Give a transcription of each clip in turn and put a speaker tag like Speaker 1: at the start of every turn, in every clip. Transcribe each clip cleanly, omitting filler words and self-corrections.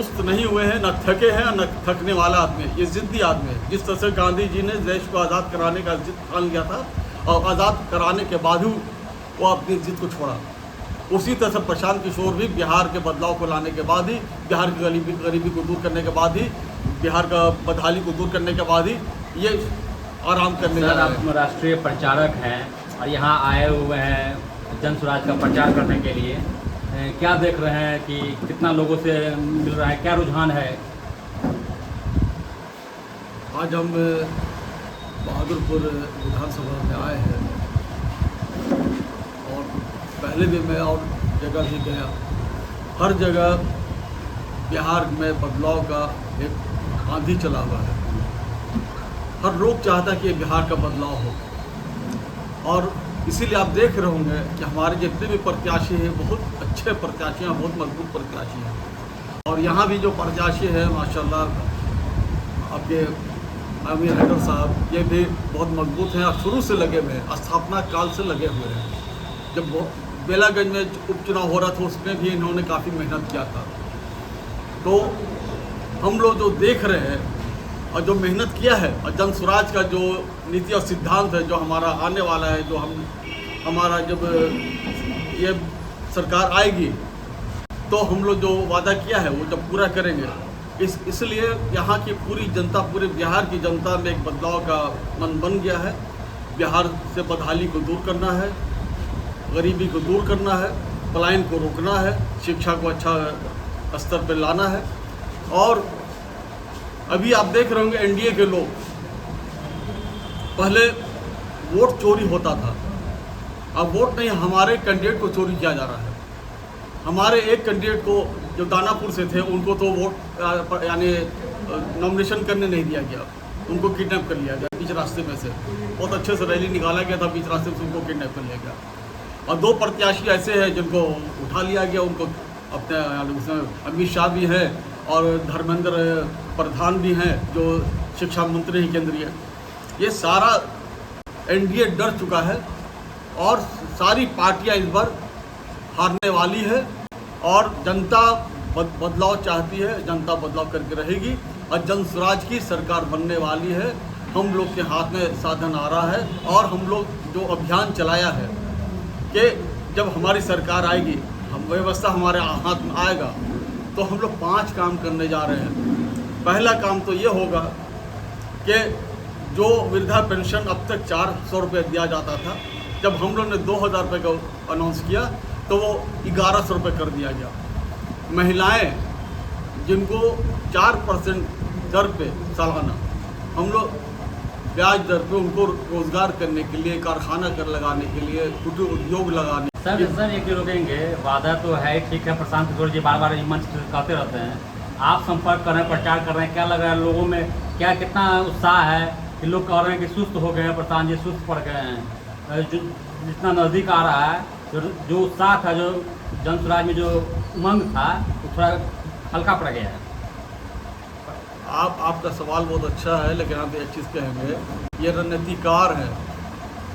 Speaker 1: सुस्त नहीं हुए हैं, न थके हैं, न थकने वाला आदमी है। ये ज़िद्दी आदमी है। जिस तरह से गांधी जी ने देश को आज़ाद कराने का जिद ठान लिया था और आज़ाद कराने के बाद ही वो अपनी जिद को छोड़ा, उसी तरह से प्रशांत किशोर भी बिहार के बदलाव को लाने के बाद ही, बिहार की गरीबी को दूर करने के बाद ही, बिहार का बदहाली को दूर करने के बाद ही ये आराम करने जा रहे हैं।
Speaker 2: आप राष्ट्रीय प्रचारक हैं और यहाँ आए हुए हैं जन स्वराज का प्रचार करने के लिए, क्या देख रहे हैं कि कितना लोगों से मिल रहा है, क्या रुझान है?
Speaker 1: आज हम बहादुरपुर विधानसभा में आए हैं और पहले भी मैं और जगह भी गया। हर जगह बिहार में बदलाव का एक आंधी चला हुआ है। हर लोग चाहता है कि बिहार का बदलाव हो और इसीलिए आप देख रहे होंगे कि हमारे जितने भी प्रत्याशी हैं बहुत अच्छे प्रत्याशी हैं, बहुत मजबूत प्रत्याशी हैं। और यहाँ भी जो प्रत्याशी हैं माशाल्लाह आपके आमिर हैदर साहब, ये भी बहुत मजबूत हैं और शुरू से लगे हुए हैं, स्थापना काल से लगे हुए हैं। जब बेलागंज में उपचुनाव हो रहा था उसमें भी इन्होंने काफ़ी मेहनत किया था। तो हम लोग जो देख रहे हैं और जो मेहनत किया है और जन स्वराज का जो नीति और सिद्धांत है जो हमारा आने वाला है, जो हमारा जब ये सरकार आएगी तो हम लोग जो वादा किया है वो जब पूरा करेंगे। इसलिए यहाँ की पूरी जनता, पूरे बिहार की जनता में एक बदलाव का मन बन गया है। बिहार से बदहाली को दूर करना है, गरीबी को दूर करना है, पलायन को रोकना है, शिक्षा को अच्छा स्तर पर लाना है। और अभी आप देख रहे होंगे एनडीए के लोग, पहले वोट चोरी होता था, अब वोट नहीं, हमारे कैंडिडेट को चोरी किया जा रहा है। हमारे एक कैंडिडेट को जो दानापुर से थे उनको तो वोट यानी नॉमिनेशन करने नहीं दिया गया, उनको किडनैप कर लिया गया बीच रास्ते में से। बहुत अच्छे से रैली निकाला गया था, बीच रास्ते से उनको किडनैप कर लिया गया। और दो प्रत्याशी ऐसे हैं जिनको उठा लिया गया, उनको अपने अमित शाह भी है और धर्मेंद्र प्रधान भी हैं जो शिक्षा मंत्री हैं केंद्रीय। ये सारा एनडीए डर चुका है और सारी पार्टियां इस बार हारने वाली है और जनता बदलाव चाहती है, जनता बदलाव करके रहेगी और जन स्वराज की सरकार बनने वाली है। हम लोग के हाथ में साधन आ रहा है और हम लोग जो अभियान चलाया है कि जब हमारी सरकार आएगी, हम व्यवस्था हमारे हाथ में आएगा तो हम लोग 5 काम करने जा रहे हैं। पहला काम तो ये होगा कि जो वृद्धा पेंशन अब तक 400 रुपये दिया जाता था, जब हम लोग ने 2000 रुपये का अनाउंस किया तो वो 1100 रुपये कर दिया गया। महिलाएं जिनको 4% दर पे सालाना हम लोग ब्याज दर पे उनको रोजगार करने के लिए, कारखाना कर लगाने के लिए, कुटीर उद्योग लगाने।
Speaker 2: सर एक जो रोकेंगे, वादा तो है ठीक है, प्रशांत किशोर जी बार बार मंच कहते रहते हैं, आप संपर्क कर रहे हैं, प्रचार कर रहे हैं, क्या लग रहा है लोगों में, क्या कितना उत्साह है कि लोग कह रहे हैं कि सुस्त हो गए हैं, प्रशांत जी सुस्त पड़ गए हैं? जो जितना नज़दीक आ रहा है, जो उत्साह था, जो जन स्वराज में जो उमंग था, वो थोड़ा हल्का पड़ गया है।
Speaker 1: आपका सवाल बहुत अच्छा है, लेकिन आप एक चीज़ कहेंगे, ये रणनीतिकार है,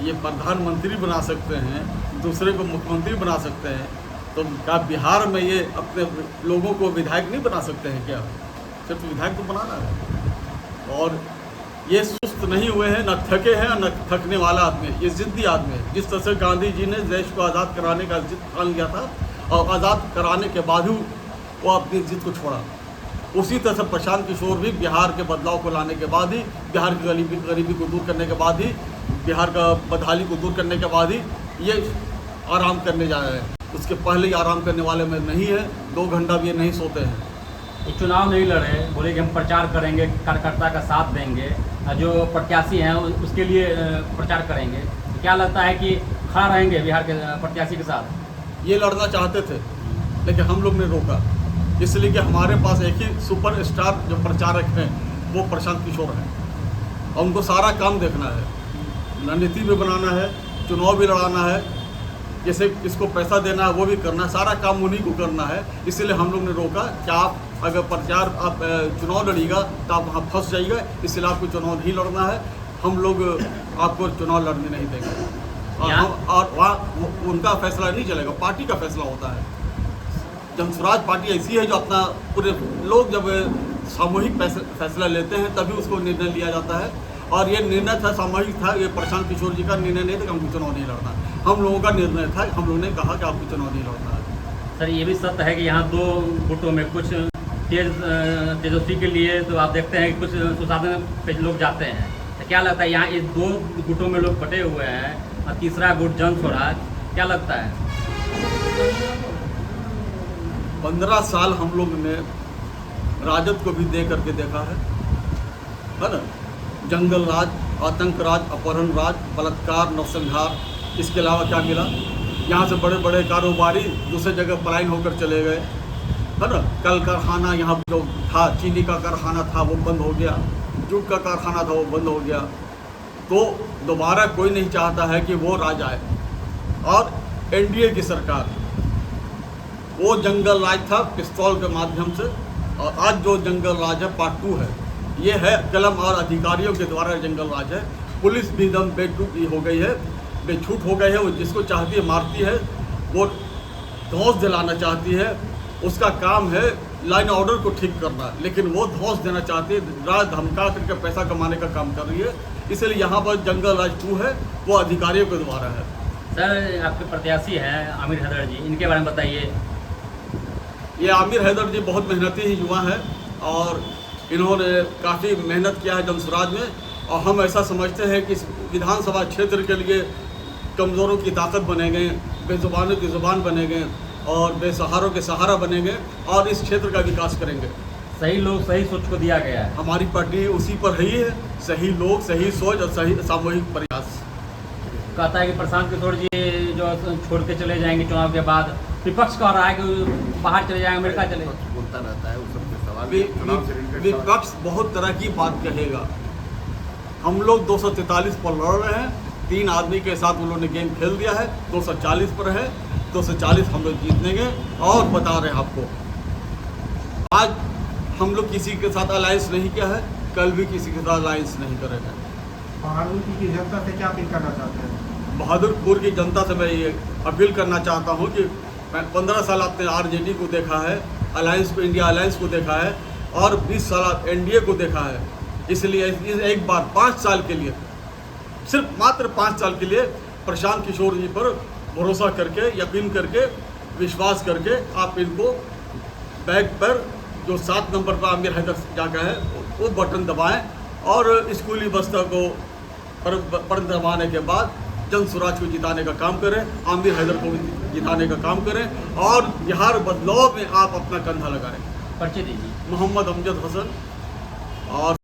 Speaker 1: ये प्रधानमंत्री बना सकते हैं, दूसरे को मुख्यमंत्री बना सकते हैं, तो क्या बिहार में ये अपने लोगों को विधायक नहीं बना सकते हैं क्या? सिर्फ विधायक तो बनाना है। और ये सुस्त नहीं हुए हैं, न थके हैं, न थकने वाला आदमी है। ये ज़िद्दी आदमी है। जिस तरह से गांधी जी ने देश को आज़ाद कराने का जिद ठान लिया था और आज़ाद कराने के बाद ही वो अपनी जिद को छोड़ा, उसी तरह से प्रशांत किशोर भी बिहार के बदलाव को लाने के बाद ही, बिहार की गरीबी को दूर करने के बाद ही, बिहार का बदहाली को दूर करने के बाद ही ये आराम करने जा रहे हैं। उसके पहले ही आराम करने वाले में नहीं है, 2 घंटा भी ये नहीं सोते हैं।
Speaker 2: ये चुनाव नहीं लड़े, बोले कि हम प्रचार करेंगे, कार्यकर्ता का साथ देंगे, जो प्रत्याशी हैं उसके लिए प्रचार करेंगे। क्या लगता है कि खड़ा रहेंगे बिहार के प्रत्याशी के साथ?
Speaker 1: ये लड़ना चाहते थे लेकिन हम लोग ने रोका, इसलिए कि हमारे पास एक ही सुपर स्टार जो प्रचारक हैं वो प्रशांत किशोर हैं और उनको सारा काम देखना है, रणनीति भी बनाना है, चुनाव भी लड़ाना है, जैसे किसको पैसा देना है वो भी करना है, सारा काम उन्हीं को करना है। इसलिए हम लोग ने रोका कि आप अगर प्रचार आप चुनाव लड़िएगा तो आप वहाँ फंस जाइएगा, इसलिए आपको चुनाव नहीं लड़ना है। हम लोग आपको चुनाव लड़ने नहीं देंगे और वहाँ उनका फैसला नहीं चलेगा, पार्टी का फैसला होता है। जनसुराज पार्टी ऐसी है जो अपना पूरे लोग जब सामूहिक फैसला लेते हैं तभी उसको निर्णय लिया जाता है, और ये निर्णय था सामूहिक था। ये प्रशांत किशोर जी का निर्णय नहीं था कि हमको चुनाव नहीं लड़ना, हम लोगों का निर्णय था। हम लोगों ने कहा कि आपको चुनाव नहीं लड़ना है।
Speaker 2: सर ये भी सत्य है कि यहाँ दो गुटों में कुछ तेजस्वी के लिए तो आप देखते हैं कि कुछ सुसाधन पे लोग जाते हैं, तो क्या लगता है यहाँ इस दो गुटों में लोग बटे हुए हैं और तीसरा गुट जन स्वराज, क्या लगता है?
Speaker 1: 15 साल हम लोग ने राजद को भी दे करके देखा है ना। जंगल राज, आतंक राज, अपहरण राज, बलात्कार, नरसंहार, इसके अलावा क्या मिला? यहाँ से बड़े बड़े कारोबारी दूसरे जगह पलायन होकर चले गए, है ना। कल कारखाना यहाँ जो था, चीनी का कारखाना था वो बंद हो गया, जूट का कारखाना था वो बंद हो गया। तो दोबारा कोई नहीं चाहता है कि वो राज आए। और एनडीए की सरकार, वो जंगल राज था पिस्तौल के माध्यम से, और आज जो जंगल राज है पार्ट 2 है। ये है कलम और अधिकारियों के द्वारा जंगल राज है। पुलिस भी दम बेटूक हो गई है, बेछूट हो गई है। वो जिसको चाहती है मारती है, वो धौंस दिलाना चाहती है, उसका काम है लाइन ऑर्डर को ठीक करना, लेकिन वो धौंस देना चाहती है, राज धमका करके पैसा कमाने का काम कर रही है। इसलिए यहाँ पर जंगल राज 2 है, वो अधिकारियों के द्वारा है।
Speaker 2: सर आपके प्रत्याशी हैं आमिर हैदर जी, इनके बारे में बताइए।
Speaker 1: ये आमिर हैदर जी बहुत मेहनती ही युवा है, और इन्होंने काफ़ी मेहनत किया है जनसुराज में, और हम ऐसा समझते हैं कि इस विधानसभा क्षेत्र के लिए कमज़ोरों की ताकत बनेंगे, बेजुबानों की ज़ुबान बनेंगे, और बेसहारों के सहारा बनेंगे, और इस क्षेत्र का विकास करेंगे।
Speaker 2: सही लोग सही सोच को दिया गया है।
Speaker 1: हमारी पार्टी उसी पर ही है, सही लोग, सही सोच और सही सामूहिक प्रयास।
Speaker 2: कहता है कि प्रशांत किशोर जी जो छोड़ के चले जाएंगे चुनाव के बाद, विपक्ष कह रहा है कि बाहर चले जाएंगे, अमेरिका चले।
Speaker 3: बोलता रहता है, उस सबके सवाल
Speaker 1: विपक्ष बहुत तरह की बात कहेगा। हम लोग 243 पर लड़ रहे हैं, 3 आदमी के साथ उन्होंने गेम खेल दिया है, 240 पर है, 240 हम लोग जीतेंगे। और बता रहे हैं आपको, आज हम लोग किसी के साथ अलायंस नहीं किया है, कल भी किसी के साथ अलायंस नहीं करेंगे।
Speaker 4: बहादुरपुर की जनता से क्या अपील करना चाहते हैं?
Speaker 1: बहादुरपुर की जनता से मैं ये अपील करना चाहता हूँ कि 15 साल आपने आरजेडी को देखा है, अलायंस को, इंडिया अलायंस को देखा है, और 20 साल आप एनडीए को देखा है। इसलिए एक बार 5 साल के लिए, सिर्फ मात्र 5 साल के लिए प्रशांत किशोर जी पर भरोसा करके, यकीन करके, विश्वास करके आप इनको बैग पर जो 7 नंबर पर आमिर हैदर जाकर है वो बटन दबाएं, और स्कूली बस्ता को पर दबाने के बाद जनसुराज को जिताने का काम करें, आमिर हैदर को जिताने का काम करें, और बिहार बदलाव में आप अपना कंधा लगाएं।
Speaker 2: परिचय दीजिए।
Speaker 1: मोहम्मद अमजद हसन, और